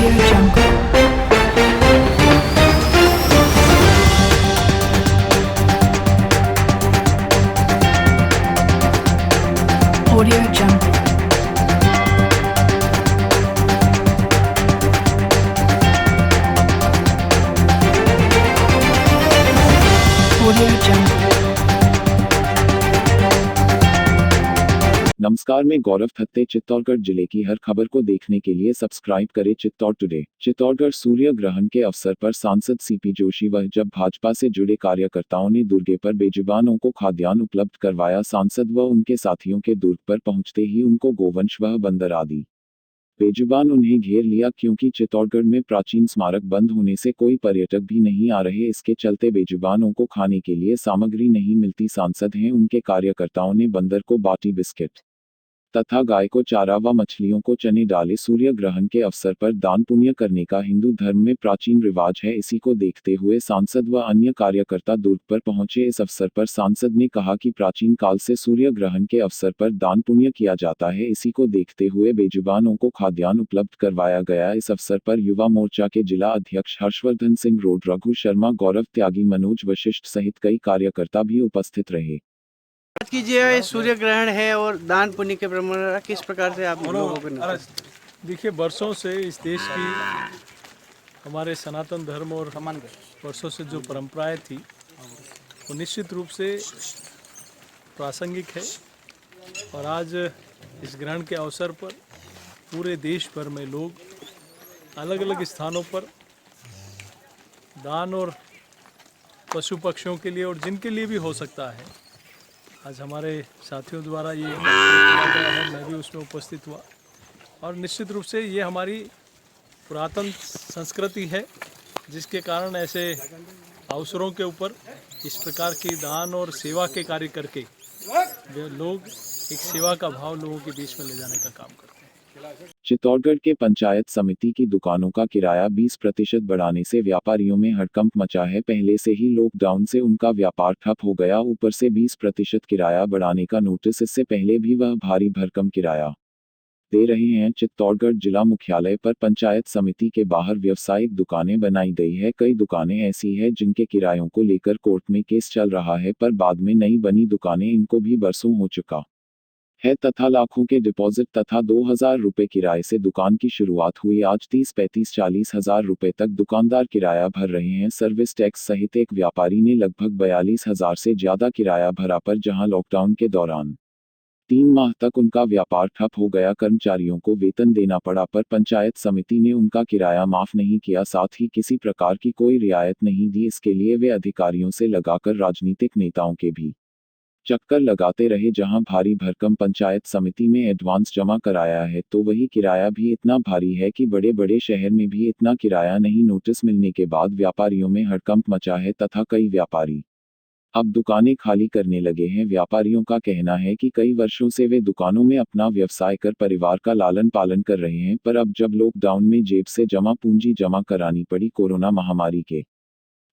Audio Jungle. Audio Jungle. Audio Jungle. नमस्कार, मैं गौरव थत्ते। चित्तौड़गढ़ जिले की हर खबर को देखने के लिए सब्सक्राइब करें चित्तौड़ टुडे। चित्तौड़गढ़ सूर्य ग्रहण के अवसर पर सांसद सीपी जोशी व जब भाजपा से जुड़े कार्यकर्ताओं ने दुर्गे पर बेजुबानों को खाद्यान्न उपलब्ध करवाया। सांसद व उनके साथियों के दुर्ग पर पहुंचते ही उनको गोवंश व बंदर आदि बेजुबान उन्हें घेर लिया, क्योंकि चित्तौड़गढ़ में प्राचीन स्मारक बंद होने से कोई पर्यटक भी नहीं आ रहे। इसके चलते बेजुबानों को खाने के लिए सामग्री नहीं मिलती। सांसद हैं उनके कार्यकर्ताओं ने बंदर को बाटी बिस्किट तथा गाय को चारा व मछलियों को चने डाले। सूर्य ग्रहण के अवसर पर दान पुण्य करने का हिंदू धर्म में प्राचीन रिवाज है। इसी को देखते हुए सांसद व अन्य कार्यकर्ता दुर्ग पर पहुंचे। इस अवसर पर सांसद ने कहा कि प्राचीन काल से सूर्य ग्रहण के अवसर पर दान पुण्य किया जाता है। इसी को देखते हुए बेजुबानों को खाद्यान्न उपलब्ध करवाया गया। इस अवसर पर युवा मोर्चा के जिला अध्यक्ष हर्षवर्धन सिंह रोड, रघु शर्मा, गौरव त्यागी, मनोज वशिष्ठ सहित कई कार्यकर्ता भी उपस्थित रहे। बात कीजिए, सूर्य ग्रहण है और दान पुण्य के परंपरा किस प्रकार से आप लोगों को देखिए, वर्षों से इस देश की हमारे सनातन धर्म और वर्षों से जो परंपराएं थी वो निश्चित रूप से प्रासंगिक है। और आज इस ग्रहण के अवसर पर पूरे देश भर में लोग अलग अलग स्थानों पर दान और पशु पक्षियों के लिए और जिनके लिए भी हो सकता है, आज हमारे साथियों द्वारा ये किया गया है। मैं भी उसमें उपस्थित हुआ और निश्चित रूप से ये हमारी पुरातन संस्कृति है, जिसके कारण ऐसे अवसरों के ऊपर इस प्रकार की दान और सेवा के कार्य करके लोग एक सेवा का भाव लोगों के बीच में ले जाने का काम करते हैं। चित्तौड़गढ़ के पंचायत समिति की दुकानों का किराया 20% बढ़ाने से व्यापारियों में हड़कंप मचा है। पहले से ही लॉकडाउन से उनका व्यापार ठप हो गया, ऊपर से 20% किराया बढ़ाने का नोटिस। इससे पहले भी वह भारी भरकम किराया दे रहे हैं। चित्तौड़गढ़ जिला मुख्यालय पर पंचायत समिति के बाहर व्यावसायिक दुकानें बनाई गई है। कई दुकानें ऐसी है जिनके किरायों को लेकर कोर्ट में केस चल रहा है, पर बाद में नई बनी दुकानें इनको भी बरसों हो चुका है तथा लाखों के डिपॉजिट तथा 2000 रुपए किराए से दुकान की शुरुआत हुई। आज 30, 35, 40 हजार रुपए तक दुकानदार किराया भर रहे हैं। सर्विस टैक्स सहित एक व्यापारी ने लगभग 42,000 से ज्यादा किराया भरा, पर जहां लॉकडाउन के दौरान 3 माह तक उनका व्यापार ठप हो गया। कर्मचारियों को वेतन देना पड़ा, पर पंचायत समिति ने उनका किराया माफ नहीं किया, साथ ही किसी प्रकार की कोई रियायत नहीं दी। इसके लिए वे अधिकारियों से लगाकर राजनीतिक नेताओं के भी चक्कर लगाते रहे। जहां भारी भरकम पंचायत समिति में एडवांस जमा कराया है, तो वही किराया भी इतना भारी है कि बड़े बड़े शहर में भी इतना किराया नहीं। नोटिस मिलने के बाद व्यापारियों में हड़कंप मचा है तथा कई व्यापारी अब दुकानें खाली करने लगे हैं। व्यापारियों का कहना है कि कई वर्षों से वे दुकानों में अपना व्यवसाय कर परिवार का लालन पालन कर रहे हैं, पर अब जब लॉकडाउन में जेब से जमा पूंजी जमा करानी पड़ी। कोरोना महामारी के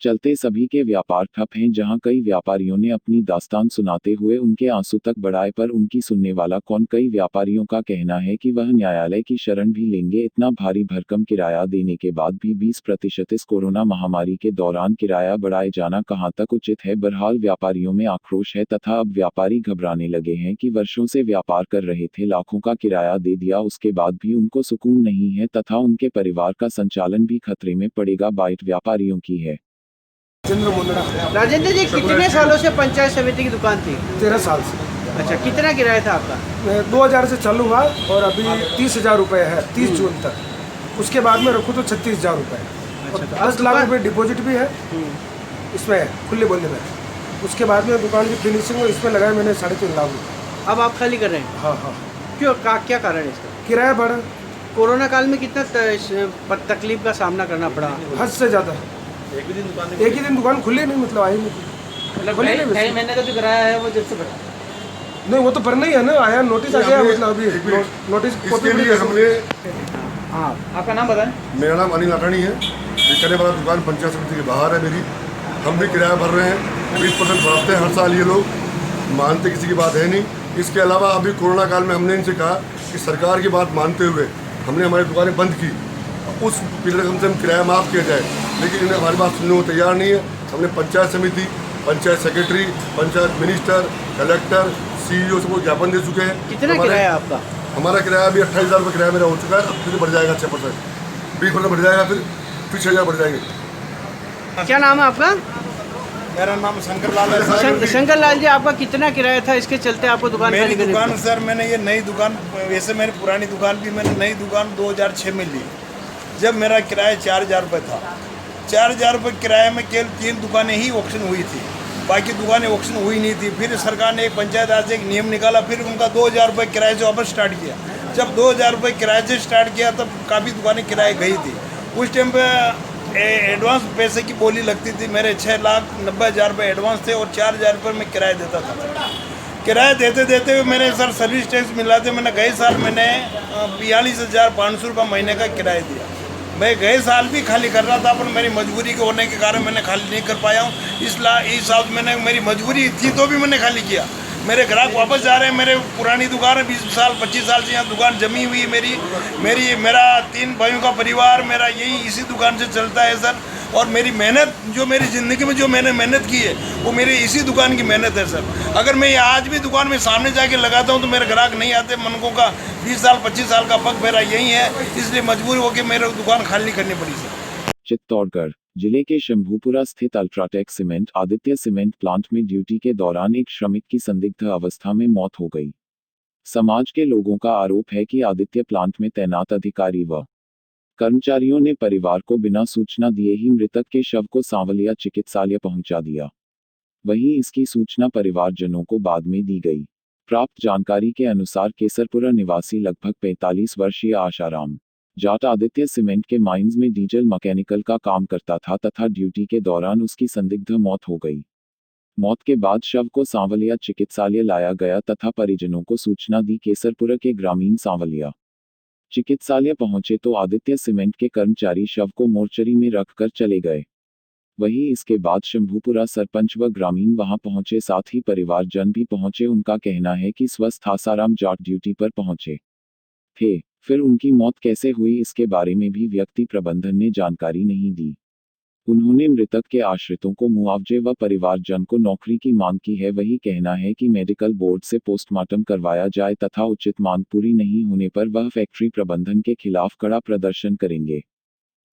चलते सभी के व्यापार ठप हैं। जहां कई व्यापारियों ने अपनी दास्तान सुनाते हुए उनके आंसू तक बढ़ाए, पर उनकी सुनने वाला कौन। कई व्यापारियों का कहना है कि वह न्यायालय की शरण भी लेंगे। इतना भारी भरकम किराया देने के बाद भी 20% इस कोरोना महामारी के दौरान किराया बढ़ाए जाना कहां तक उचित है। बहरहाल व्यापारियों में आक्रोश है तथा अब व्यापारी घबराने लगे हैं कि वर्षों से व्यापार कर रहे थे, लाखों का किराया दे दिया, उसके बाद भी उनको सुकून नहीं है तथा उनके परिवार का संचालन भी खतरे में पड़ेगा। बाइट व्यापारियों की है। राजेंद्र जी, कितने सालों से पंचायत समिति की दुकान थी? 13 साल से। अच्छा, कितना किराया था आपका? 2000 से चालू हुआ और अभी 30,000 रुपये है 30 जून तक। उसके बाद में रखूँ तो 36,000 रुपये और 10 लाख रुपये डिपॉजिट भी है इसमें खुले बोलने में। उसके बाद में दुकान की फिनिशिंग और इसमें लगाया मैंने 3.5 लाख रुपये। अब आप खाली कर रहे हैं? हाँ हाँ। क्यों, क्या कारण है इसका? किराया बढ़ा। कोरोना काल में कितना तकलीफ का सामना करना पड़ा? हद से ज़्यादा। एक ही दिन दुकान खुली नहीं, मतलब आई नहीं। मतलब कई महीने का जो किराया है वो जब से बढ़ा? नहीं, वो तो भरना ही है ना। आया नोटिस आ गया, मतलब अभी नोटिस इसके लिए हमने। हाँ, आपका नाम बताएं। मेरा नाम अनिल अटानी है। ये करने वाला दुकान पंचायत समिति के बाहर है मेरी। हम भी किराया भर रहे हैं। 20% बढ़ाते हैं हर साल, ये लोग मानते किसी की बात है नहीं। इसके अलावा अभी कोरोना काल में हमने इनसे कहा कि सरकार की बात मानते हुए हमने हमारी दुकानें बंद की। उस पीरियड कम से कम किराया माफ़ किया जाए, लेकिन इन्हें हमारी बात सुनने को तैयार नहीं है। हमने पंचायत समिति, panchayat secretary, panchayat minister, collector, CEO सबको ज्ञापन दे चुके हैं। कितना किराया आपका? हमारा किराया अभी 28,000 रुपये किराया मेरा हो चुका है। अब फिर बढ़ जाएगा 6%, 20% बढ़ जाएगा, फिर 6,000 बढ़ जाएंगे। क्या नाम है आपका? मेरा नाम शंकर लाल है। शंकर लाल जी, आपका कितना किराया था इसके चलते आपको दुकान मेरी खाली करनी दुकान पड़ी? सर, मैंने ये नई दुकान, वैसे मेरी पुरानी दुकान भी, मैंने नई दुकान 2006 में ली, जब मेरा किराया 4,000 रुपये था। 4,000 रुपये किराए में केवल 3 दुकानें ही ऑक्शन हुई थी, बाकी दुकानें ऑक्शन हुई नहीं थी। फिर सरकार ने एक पंचायत राज से एक नियम निकाला, फिर उनका 2,000 रुपये किराए से वापस स्टार्ट किया। जब 2,000 रुपये किराए से स्टार्ट किया तब काफ़ी दुकानें किराए गई थी। उस टाइम पे एडवांस पैसे की बोली लगती थी। मेरे 6,90,000 रुपये एडवांस थे और 4,000 रुपये मैं किराया देता था। किराया देते देते हुए मैंने सर सर्विस टैक्स मिलाते मैंने गए साल मैंने 42,500 रुपये महीने का किराया दिया। मैं गए साल भी खाली कर रहा था, पर मेरी मजबूरी के होने के कारण मैंने खाली नहीं कर पाया हूँ। इस साल मैंने, मेरी मजबूरी थी तो भी मैंने खाली किया। मेरे ग्राहक वापस जा रहे हैं। मेरे पुरानी दुकान है, 20 साल 25 साल से यहाँ दुकान जमी हुई है। मेरा 3 भाइयों का परिवार मेरा यही इसी दुकान से चलता है सर। और मेरी मेहनत, जो मेरी ज़िंदगी में जो मैंने मेहनत की है, वो मेरी इसी दुकान की मेहनत है सर। अगर मैं आज भी दुकान में सामने जाके लगाता हूँ तो मेरे ग्राहक नहीं आते। मनकों का 20 साल 25 साल का पग मेरा यही है, इसलिए मजबूर होकर मेरे दुकान खाली करनी पड़ी सर। चित्तौड़गढ़ जिले के शंभूपुरा स्थित UltraTech cement Aditya cement plant में ड्यूटी के दौरान एक श्रमिक की संदिग्ध अवस्था में मौत हो गई। समाज के लोगों का आरोप है कि आदित्य प्लांट में तैनात अधिकारी व कर्मचारियों ने परिवार को बिना सूचना दिए ही मृतक के शव को सांवलिया चिकित्सालय पहुंचा दिया। वहीं इसकी सूचना परिवारजनों को बाद में दी गई। प्राप्त जानकारी के अनुसार केसरपुरा निवासी लगभग 45 वर्षीय आशाराम जाट आदित्य सीमेंट के माइंस में डीजल मैकेनिकल का काम करता था तथा ड्यूटी के दौरान उसकी संदिग्ध मौत हो गई। मौत के बाद शव को सांवलिया चिकित्सालय लाया गया तथा परिजनों को सूचना दी। केसरपुरा के ग्रामीण सांवलिया चिकित्सालय पहुंचे तो आदित्य सीमेंट के कर्मचारी शव को मोर्चरी में रखकर चले गए। वहीं इसके बाद शंभूपुरा सरपंच व ग्रामीण वहां पहुंचे, साथ ही परिवारजन भी पहुंचे। उनका कहना है कि स्वस्थ आसाराम जाट ड्यूटी पर पहुंचे थे, फिर उनकी मौत कैसे हुई इसके बारे में भी व्यक्ति प्रबंधन ने जानकारी नहीं दी। उन्होंने मृतक के आश्रितों को मुआवजे व परिवारजन को नौकरी की मांग की है। वही कहना है कि मेडिकल बोर्ड से पोस्टमार्टम करवाया जाए तथा उचित मांग पूरी नहीं होने पर वह फैक्ट्री प्रबंधन के खिलाफ कड़ा प्रदर्शन करेंगे।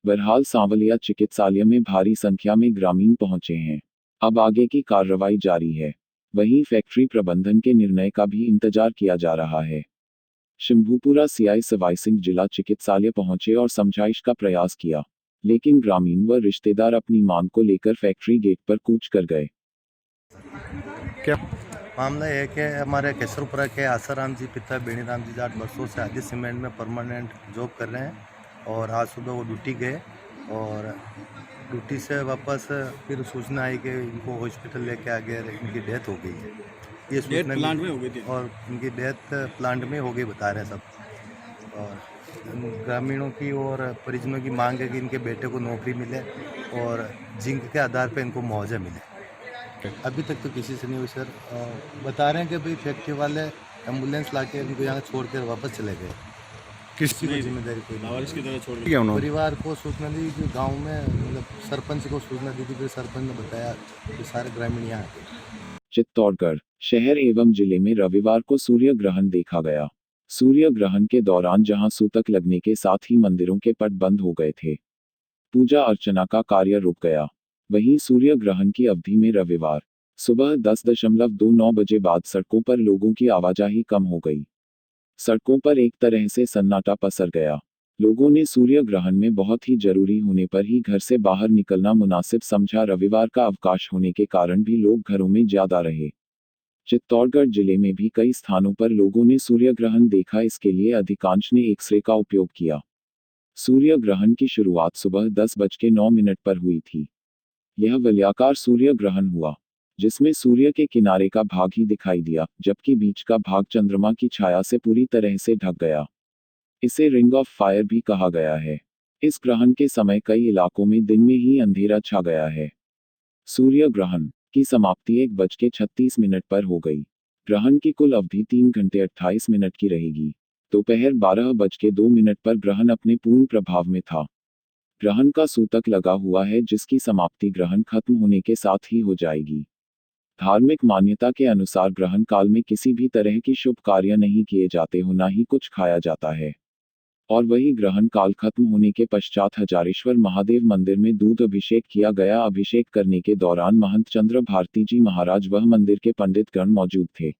बहरहाल सांवलिया चिकित्सालय में भारी संख्या में ग्रामीण पहुंचे हैं। अब आगे की कार्रवाई जारी है। वहीं फैक्ट्री प्रबंधन के निर्णय का भी इंतजार किया जा रहा है। शंभूपुरा सीआई सवाई सिंह जिला चिकित्सालय पहुंचे और समझाइश का प्रयास किया, लेकिन ग्रामीण व रिश्तेदार अपनी मांग को लेकर फैक्ट्री गेट पर कूच कर गए। क्या मामला है कि हमारे केसरपुरा के आसाराम जी पिता बेणीराम जी जाट बरसों से आदित्य सीमेंट में परमानेंट जॉब कर रहे हैं और आज सुबह वो ड्यूटी गए और ड्यूटी से वापस फिर सूचना आई कि इनको हॉस्पिटल लेके आ गए, इनकी डेथ हो गई है। ये सूचना प्लांट में हो गई थी और इनकी डेथ प्लांट में हो गई बता रहे हैं सब। और ग्रामीणों की और परिजनों की मांग है कि इनके बेटे को नौकरी मिले और जिंक के आधार पर इनको मुआवजा मिले। अभी तक तो किसी से नहीं हुई सर। बता रहे हैं कि भाई फैक्ट्री वाले एम्बुलेंस लाके इनको यहाँ छोड़कर वापस चले गए। किसी को जिम्मेदारी कोई नहीं। परिवार को सूचना दी कि गांव में मतलब सरपंच को सूचना दी थी, फिर सरपंच ने बताया कि सारे ग्रामीण यहाँ आए। चित्तौड़गढ़ शहर एवं जिले में रविवार को सूर्य ग्रहण देखा गया। सूर्य ग्रहण के दौरान जहां सूतक लगने के साथ ही मंदिरों के पट बंद हो गए थे, पूजा अर्चना का कार्य रुक गया। वहीं सूर्य ग्रहण की अवधि में रविवार सुबह 10:29 बजे बाद सड़कों पर लोगों की आवाजाही कम हो गई। सड़कों पर एक तरह से सन्नाटा पसर गया। लोगों ने सूर्य ग्रहण में बहुत ही जरूरी होने पर ही घर से बाहर निकलना मुनासिब समझा। रविवार का अवकाश होने के कारण भी लोग घरों में ज्यादा रहे। चित्तौड़गढ़ जिले में भी कई स्थानों पर लोगों ने सूर्य ग्रहण देखा। इसके लिए अधिकांश ने एक्सरे का उपयोग किया। सूर्य ग्रहण की शुरुआत सुबह 10:09 पर हुई थी। यह वलयाकार सूर्य ग्रहण हुआ, जिसमें सूर्य के किनारे का भाग ही दिखाई दिया, जबकि बीच का भाग चंद्रमा की छाया से पूरी तरह से ढक गया। इसे रिंग ऑफ फायर भी कहा गया है। इस ग्रहण के समय कई इलाकों में दिन में ही अंधेरा छा गया है। सूर्य ग्रहण की समाप्ति 1:36 पर हो गई। ग्रहण की कुल अवधि 3 घंटे 28 मिनट की रहेगी। दोपहर 12:02 पर ग्रहण अपने पूर्ण प्रभाव में था। ग्रहण का सूतक लगा हुआ है जिसकी समाप्ति ग्रहण खत्म होने के साथ ही हो जाएगी। धार्मिक मान्यता के अनुसार ग्रहण काल में किसी भी तरह की शुभ कार्य नहीं किए जाते हो, ना ही कुछ खाया जाता है। और वही ग्रहण काल खत्म होने के पश्चात हजारेश्वर महादेव मंदिर में दूध अभिषेक किया गया। अभिषेक करने के दौरान महंत चंद्र भारती जी महाराज वह मंदिर के पंडित गण मौजूद थे।